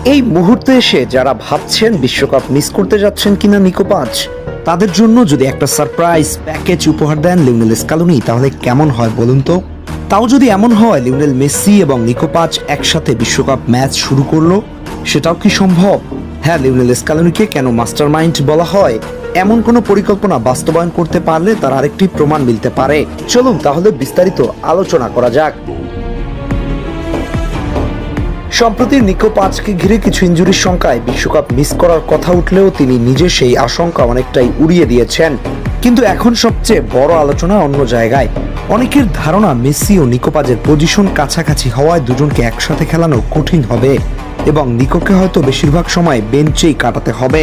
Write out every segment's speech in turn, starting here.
এই মুহূর্তে এসে যারা ভাবছেন বিশ্বকাপ মিস করতে যাচ্ছেন কিনা নিকো পাঁচ, তাদের জন্য যদি একটা সারপ্রাইজ প্যাকেজ উপহার দেন লিওনেল স্কালোনি, তাহলে কেমন হয় বলুন তো? তাও যদি এমন হয় লিওনেল মেসি এবং নিকো পাঁচ একসাথে বিশ্বকাপ ম্যাচ শুরু করলো, সেটাও কি সম্ভব? হ্যাঁ, লিওনেল স্কালোনিকে কেন মাস্টারমাইন্ড বলা হয়? এমন কোনো পরিকল্পনা বাস্তবায়ন করতে পারলে তার আরেকটি প্রমাণ মিলতে পারে। চলুন তাহলে বিস্তারিত আলোচনা করা যাক। সম্প্রতি নিকো পাঁচকে ঘিরে কিছু ইনজুরির শঙ্কায় বিশ্বকাপ মিস করার কথা উঠলেও তিনি নিজে সেই আশঙ্কা অনেকটাই উড়িয়ে দিয়েছেন। কিন্তু এখন সবচেয়ে বড় আলোচনা অন্য জায়গায়। অনেকের ধারণা মেসি ও নিকো পাঁচের পজিশন কাছাকাছি হওয়ায় দুজনকে একসাথে খেলানো কঠিন হবে এবং নিকোকে হয়তো বেশিরভাগ সময় বেঞ্চেই কাটাতে হবে।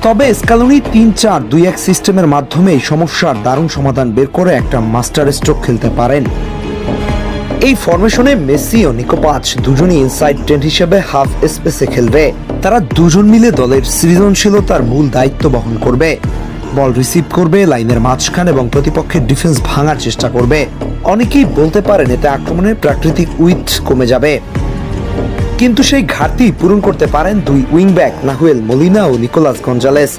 তবে স্কালোনি ৩-৪-২-১ সিস্টেমের মাধ্যমে এই সমস্যার দারুণ সমাধান বের করে একটা মাস্টার স্ট্রোক খেলতে পারেন। এই ফরমেশনে মেসি ও নিকো পাঁচ দুজনই ইনসাইড 10 হিসেবে হাফ স্পেসে খেলবে। তারা দুজন মিলে দলের সৃজনশীলতার মূল দায়িত্ব বহন করবে। বল রিসিভ করবে, লাইনের মাঝখান এবং প্রতিপক্ষের ডিফেন্স ভাঙার চেষ্টা করবে। অনেকেই বলতে পারেন এতে আক্রমণের প্রাকৃতিক উইথ কমে যাবে, কিন্তু সেই ঘাটতি পূরণ করতে পারেন দুই উইংব্যাক নাহুয়েল মলিনা ও নিকোলাস গঞ্জালেস।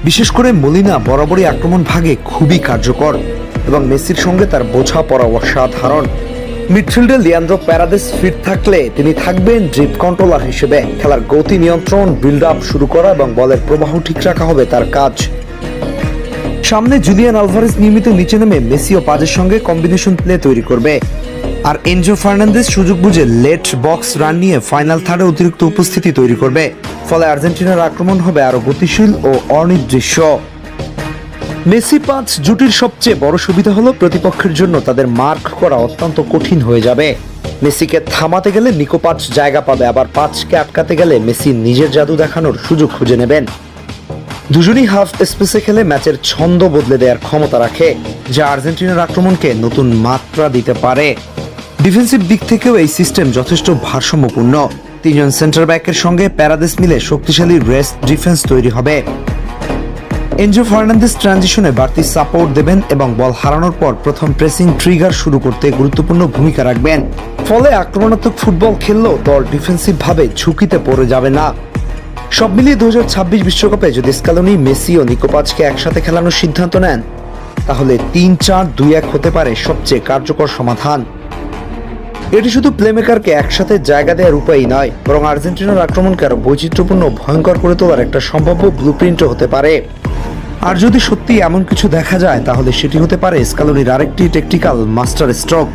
বিশেষ করে মলিনা বরাবরই আক্রমণ ভাগে খুবই কার্যকর এবং মেসির সঙ্গে তার বোঝাপড়া অসাধারণ। মিডফিল্ডে লিয়ান্দ্রো প্যারাদেস ফিট থাকলে তিনি থাকবেন ড্রিপ কন্ট্রোলার হিসেবে। খেলার গতি নিয়ন্ত্রণ, বিল্ড আপ শুরু করা এবং বলের প্রবাহ ঠিক রাখা হবে তার কাজ। সামনে জুলিয়ান আলভারেজ নিয়মিত নিচে নেমে মেসি ও পাজের সঙ্গে কম্বিনেশন প্লে তৈরি করবে, আর এনজো ফার্নান্দেজ সুযোগ বুঝে লেট বক্স রান নিয়ে ফাইনাল থার্ডে অতিরিক্ত উপস্থিতি তৈরি করবে। ফলে আর্জেন্টিনার আক্রমণ হবে আরো গতিশীল ও অনির্দিষ্ট। মেসি পাঁচ জুটির সবচেয়ে বড় সুবিধা হলো প্রতিপক্ষের জন্য তাদের মার্ক করা অত্যন্ত কঠিন হয়ে যাবে। মেসিকে থামাতে গেলে নিকো পাঁচ জায়গা পাবে, আবার পাঁচকে আটকাতে গেলে মেসি নিজের জাদু দেখানোর সুযোগ খুঁজে নেবেন। দুজনই হাফ স্পেসে খেলে ম্যাচের ছন্দ বদলে দেওয়ার ক্ষমতা রাখে, যা আর্জেন্টিনার আক্রমণকে নতুন মাত্রা দিতে পারে। ডিফেন্সিভ দিক থেকেও এই সিস্টেম যথেষ্ট ভারসাম্যপূর্ণ। তিনজন সেন্টার ব্যাকের সঙ্গে প্যারাদেস মিলে শক্তিশালী রেস্ট ডিফেন্স তৈরি হবে। এনজো ফার্নান্দেজ ট্রানজিশনে বাড়তি সাপোর্ট দেবেন এবং বল হারানোর পর প্রথম প্রেসিং ট্রিগার শুরু করতে গুরুত্বপূর্ণ ভূমিকা রাখবেন। ফলে আক্রমণাত্মক ফুটবল খেললেও দল ডিফেন্সিভ ভাবে ঝুঁকিতে পড়ে যাবে না। সব মিলিয়ে 2026 বিশ্বকাপে যদি স্কালোনি, মেসি ও নিকো পাঁচকে একসাথে খেলানোর সিদ্ধান্ত নেন, তাহলে 3-4-2-1 হতে পারে সবচেয়ে কার্যকর সমাধান। এটি শুধু প্লেমেকারকে একসাথে জায়গা দেওয়ার উপায়ই নয়, বরং আর্জেন্টিনার আক্রমণকে আরো বৈচিত্র্যপূর্ণ ভয়ঙ্কর করে তোলার একটা সম্ভাব্য ব্লুপ্রিন্টও হতে পারে। আর যদি সত্যি এমন কিছু দেখা যায়, তাহলে সেটি হতে পারে স্কালোনির আরেকটি টেকটিক্যাল মাস্টার স্ট্রোক।